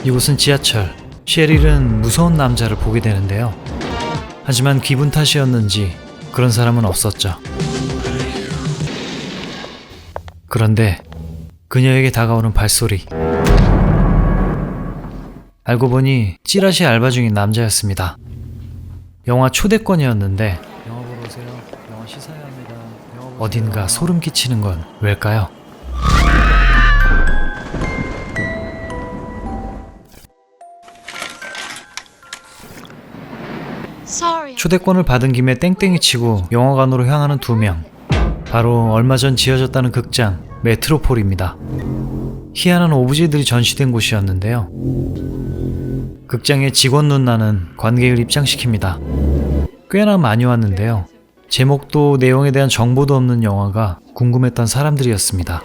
이곳은 지하철. 셰릴은 무서운 남자를 보게 되는데요. 하지만 기분 탓이었는지 그런 사람은 없었죠. 그런데 그녀에게 다가오는 발소리. 알고 보니 찌라시 알바 중인 남자였습니다. 영화 초대권이었는데 영화 보러 오세요. 영화 시사해야 합니다. 어딘가 소름 끼치는 건 왜일까요? 초대권을 받은 김에 땡땡이 치고 영화관으로 향하는 두 명. 바로 얼마 전 지어졌다는 극장 메트로폴입니다. 희한한 오브제들이 전시된 곳이었는데요. 극장의 직원 누나는 관객을 입장시킵니다. 꽤나 많이 왔는데요. 제목도 내용에 대한 정보도 없는 영화가 궁금했던 사람들이었습니다.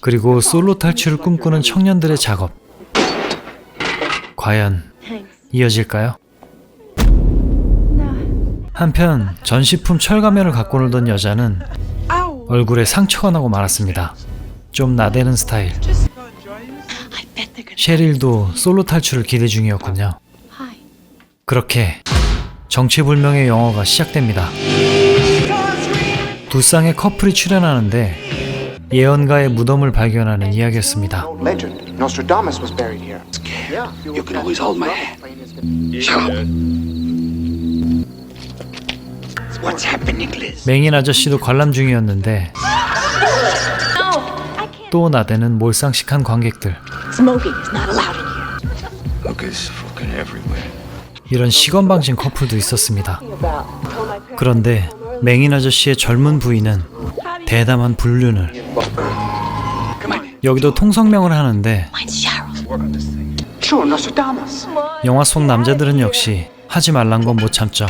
그리고 솔로 탈출을 꿈꾸는 청년들의 작업. 과연 이어질까요? 한편 전시품 철가면을 갖고 놀던 여자는 얼굴에 상처가 나고 말았습니다. 좀 나대는 스타일. 셰릴도 솔로 탈출을 기대 중이었군요. 그렇게 정체불명의 영화가 시작됩니다. 두 쌍의 커플이 출연하는데 예언가의 무덤을 발견하는 이야기였습니다. 맹인 아저씨도 관람 중이었는데 또 나대는 몰상식한 관객들. 이런 시건방진 커플도 있었습니다. 그런데 맹인 아저씨의 젊은 부인은 대담한 불륜을. 여기도 통성명을 하는데 영화 속 남자들은 역시 하지 말란 건 못 참죠.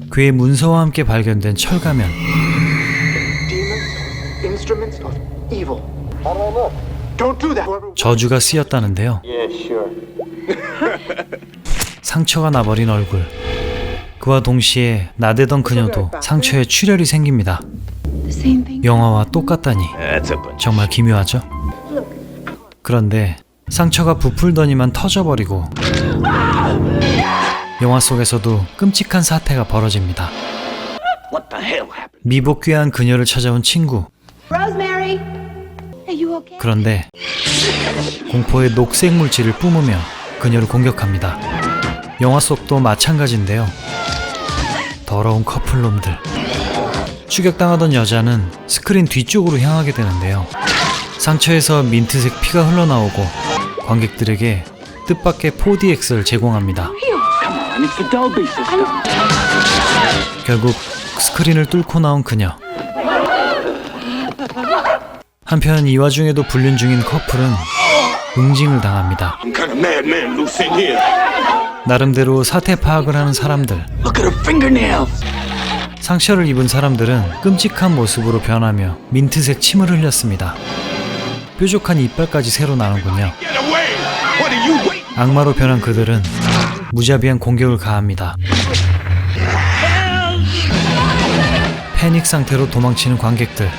그의 문서와 함께 발견된 철가면. 저주가 쓰였다는데요. 상처가 나버린 얼굴. 그와 동시에 나대던 그녀도 상처에 출혈이 생깁니다. 영화와 똑같다니 정말 기묘하죠? 그런데 상처가 부풀더니만 터져버리고 영화 속에서도 끔찍한 사태가 벌어집니다. 미복귀한 그녀를 찾아온 친구. 그런데 공포의 녹색 물질을 뿜으며 그녀를 공격합니다. 영화 속도 마찬가지인데요. 더러운 커플놈들. 추격당하던 여자는 스크린 뒤쪽으로 향하게 되는데요. 상처에서 민트색 피가 흘러나오고 관객들에게 뜻밖의 4DX를 제공합니다. 결국 스크린을 뚫고 나온 그녀. 한편 이 와중에도 불륜 중인 커플은 응징을 당합니다. 나름대로 사태 파악을 하는 사람들. 상처를 입은 사람들은 끔찍한 모습으로 변하며 민트색 침을 흘렸습니다. 뾰족한 이빨까지 새로 나는군요. 악마로 변한 그들은 무자비한 공격을 가합니다. 패닉 상태로 도망치는 관객들.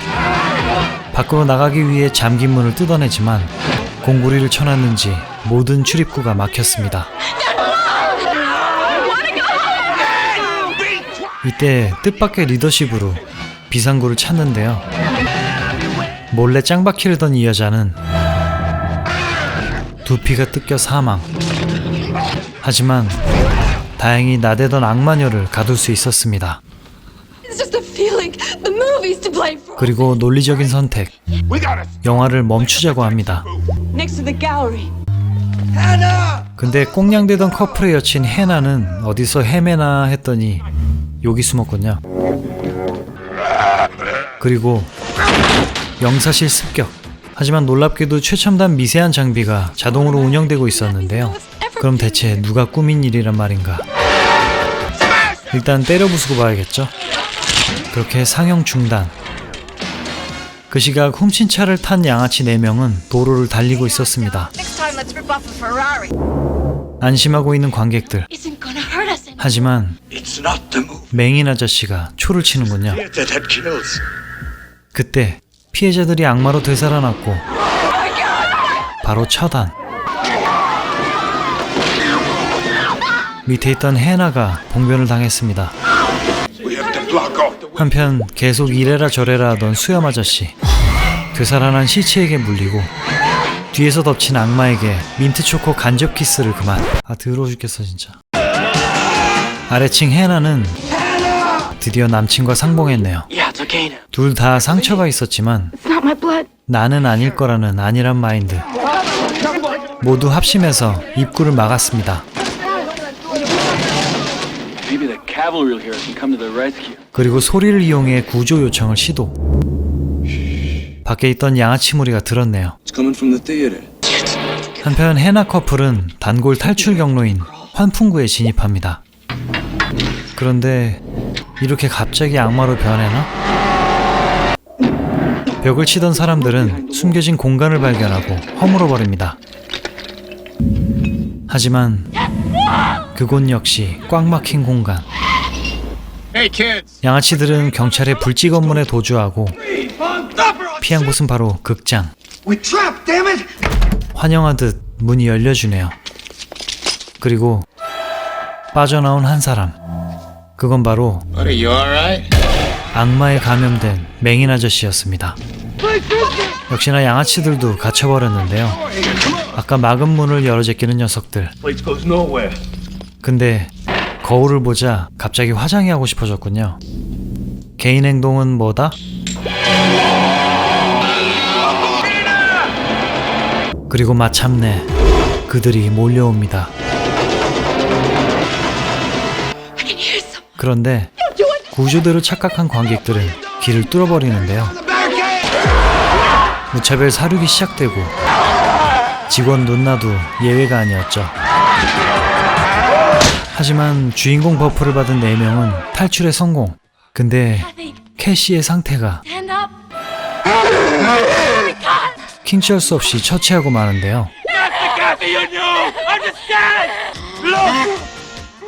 밖으로 나가기 위해 잠긴 문을 뜯어내지만 공구리를 쳐놨는지 모든 출입구가 막혔습니다. 이때 뜻밖의 리더십으로 비상구를 찾는데요. 몰래 짱바퀴를 던 이 여자는 두피가 뜯겨 사망. 하지만 다행히 나대던 악마녀를 가둘 수 있었습니다. 그리고 논리적인 선택. 영화를 멈추자고 합니다. 근데 꽁냥대던 커플의 여친 해나는 어디서 헤매나 했더니 여기 숨었군요. 그리고 영사실 습격. 하지만 놀랍게도 최첨단 미세한 장비가 자동으로 운영되고 있었는데요. 그럼 대체 누가 꾸민 일이란 말인가? 일단 때려 부수고 봐야겠죠? 그렇게 상영 중단. 그 시각 훔친 차를 탄 양아치 4명은 도로를 달리고 있었습니다. 안심하고 있는 관객들. 하지만 맹인 아저씨가 초를 치는군요. 그때 피해자들이 악마로 되살아났고 바로 처단. 밑에 있던 해나가 봉변을 당했습니다. 한편 계속 이래라 저래라 하던 수염 아저씨, 되살아난 시체에게 물리고 뒤에서 덮친 악마에게 민트초코 간접 키스를 그만. 더러워 죽겠어 진짜. 아래층 해나는 드디어 남친과 상봉했네요. 둘 다 상처가 있었지만 나는 아닐 거라는 안일한 마인드. 모두 합심해서 입구를 막았습니다. 그리고 소리를 이용해 구조 요청을 시도. 밖에 있던 양아치 무리가 들었네요. 한편 해나 커플은 단골 탈출 경로인 환풍구에 진입합니다. 그런데 이렇게 갑자기 악마로 변해나? 벽을 치던 사람들은 숨겨진 공간을 발견하고 허물어버립니다. 하지만 그곳 역시 꽉 막힌 공간. 양아치들은 경찰의 불직 업무에 도주하고 피한 곳은 바로 극장. 환영하듯 문이 열려주네요. 그리고 빠져나온 한 사람. 그건 바로 악마에 감염된 맹인 아저씨였습니다. 역시나 양아치들도 갇혀버렸는데요. 아까 막은 문을 열어 제끼는 녀석들. 근데 거울을 보자 갑자기 화장이 하고 싶어졌군요. 개인 행동은 뭐다? 그리고 마침내 그들이 몰려옵니다. 그런데 구조대로 착각한 관객들은 길을 뚫어버리는데요. 무차별 사륙이 시작되고 직원 눈나도 예외가 아니었죠. 하지만 주인공 버프를 받은 4명은 탈출에 성공. 근데 캐시의 상태가 킹치할 수 없이 처치하고 마는데요.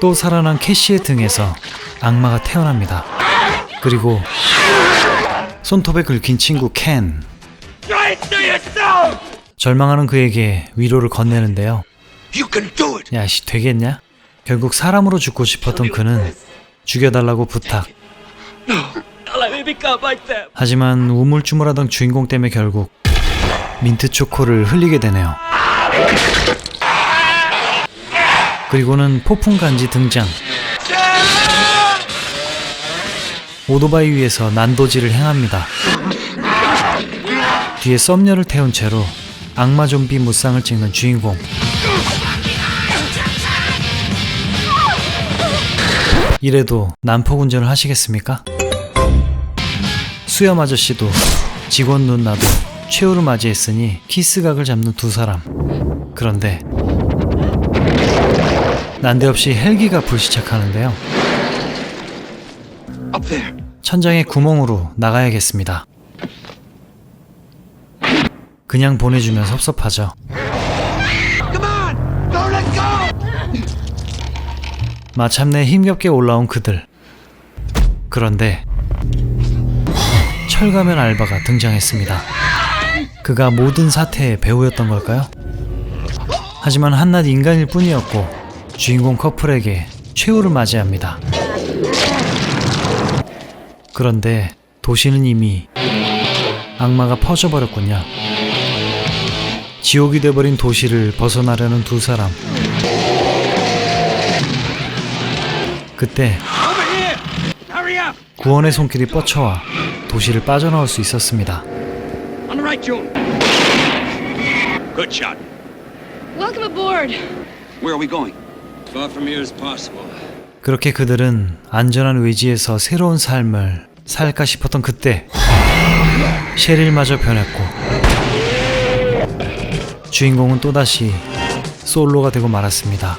또 살아난 캐시의 등에서 악마가 태어납니다. 그리고 손톱에 긁힌 친구 켄. 절망하는 그에게 위로를 건네는데요. 야씨 되겠냐? 결국 사람으로 죽고 싶었던 그는 죽여달라고 부탁. 하지만 우물쭈물하던 주인공 때문에 결국 민트초코를 흘리게 되네요. 그리고는 폭풍간지 등장. 오토바이 위에서 난도질을 행합니다. 뒤에 썸녀를 태운 채로 악마 좀비 무쌍을 찍는 주인공. 이래도 난폭 운전을 하시겠습니까? 수염 아저씨도 직원 눈나도 최후를 맞이했으니 키스각을 잡는 두 사람. 그런데 난데없이 헬기가 불시착하는데요. 천장에 구멍으로 나가야겠습니다. 그냥 보내주면 섭섭하죠. 마침내 힘겹게 올라온 그들. 그런데 철가면 알바가 등장했습니다. 그가 모든 사태의 배우였던 걸까요? 하지만 한낱 인간일 뿐이었고 주인공 커플에게 최후를 맞이합니다. 그런데 도시는 이미 악마가 퍼져버렸군요. 지옥이 돼버린 도시를 벗어나려는 두 사람. 그때 구원의 손길이 뻗쳐와 도시를 빠져나올 수 있었습니다. Good shot. Welcome aboard. Where are we going? Far from here as possible. 그렇게 그들은 안전한 외지에서 새로운 삶을 살까 싶었던 그때 셰릴마저 변했고 주인공은 또다시 솔로가 되고 말았습니다.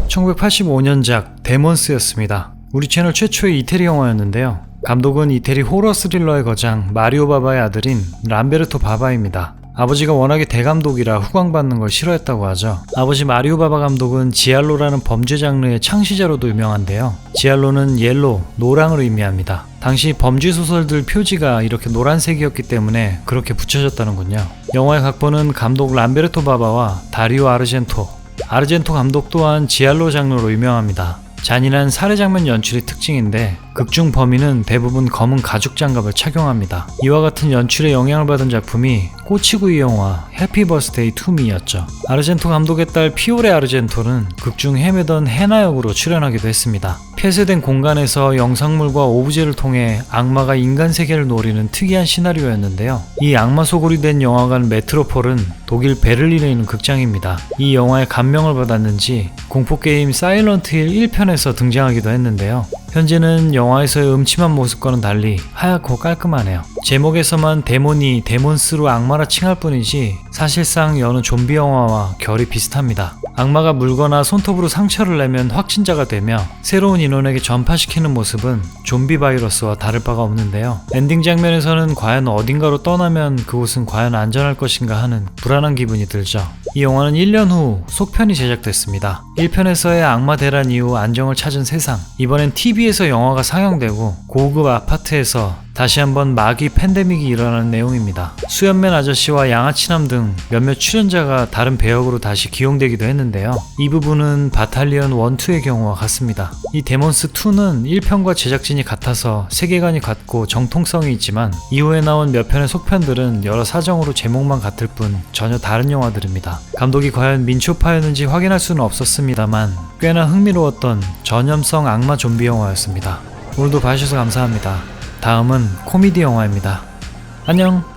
1985년작 데몬스였습니다. 우리 채널 최초의 이태리 영화였는데요. 감독은 이태리 호러 스릴러의 거장 마리오 바바의 아들인 람베르토 바바입니다. 아버지가 워낙에 대감독이라 후광받는 걸 싫어했다고 하죠. 아버지 마리오 바바 감독은 지알로라는 범죄 장르의 창시자로도 유명한데요. 지알로는 옐로, 노랑을 의미합니다. 당시 범죄 소설들 표지가 이렇게 노란색이었기 때문에 그렇게 붙여졌다는군요. 영화의 각본은 감독 람베르토 바바와 다리오 아르젠토 감독 또한 지알로 장르로 유명합니다. 잔인한 살해 장면 연출이 특징인데 극중 범인은 대부분 검은 가죽 장갑을 착용합니다. 이와 같은 연출에 영향을 받은 작품이 꼬치구이 영화 해피 버스데이 투 미였죠. 아르젠토 감독의 딸 피오레 아르젠토는 극중 헤매던 해나 역으로 출연하기도 했습니다. 폐쇄된 공간에서 영상물과 오브제를 통해 악마가 인간 세계를 노리는 특이한 시나리오였는데요. 이 악마 소굴이 된 영화관 메트로폴은 독일 베를린에 있는 극장입니다. 이 영화에 감명을 받았는지 공포게임 사일런트 힐 1편에서 등장하기도 했는데요. 현재는 영화에서의 음침한 모습과는 달리 하얗고 깔끔하네요. 제목에서만 데몬이 데몬스로 악마라 칭할 뿐이지 사실상 여느 좀비 영화와 결이 비슷합니다. 악마가 물거나 손톱으로 상처를 내면 확진자가 되며 새로운 인원에게 전파시키는 모습은 좀비 바이러스와 다를 바가 없는데요. 엔딩 장면에서는 과연 어딘가로 떠나면 그곳은 과연 안전할 것인가 하는 불안한 기분이 들죠. 이 영화는 1년 후 속편이 제작됐습니다. 1편에서의 악마 대란 이후 안정을 찾은 세상, 이번엔 TV에서 영화가 상영되고 고급 아파트에서 다시 한번 마귀 팬데믹이 일어나는 내용입니다. 수염맨 아저씨와 양아치남 등 몇몇 출연자가 다른 배역으로 다시 기용되기도 했는데요. 이 부분은 바탈리언 1, 2의 경우와 같습니다. 이 데몬스2는 1편과 제작진이 같아서 세계관이 같고 정통성이 있지만 이후에 나온 몇 편의 속편들은 여러 사정으로 제목만 같을 뿐 전혀 다른 영화들입니다. 감독이 과연 민초파였는지 확인할 수는 없었습니다만 꽤나 흥미로웠던 전염성 악마 좀비 영화였습니다. 오늘도 봐주셔서 감사합니다. 다음은 코미디 영화입니다. 안녕!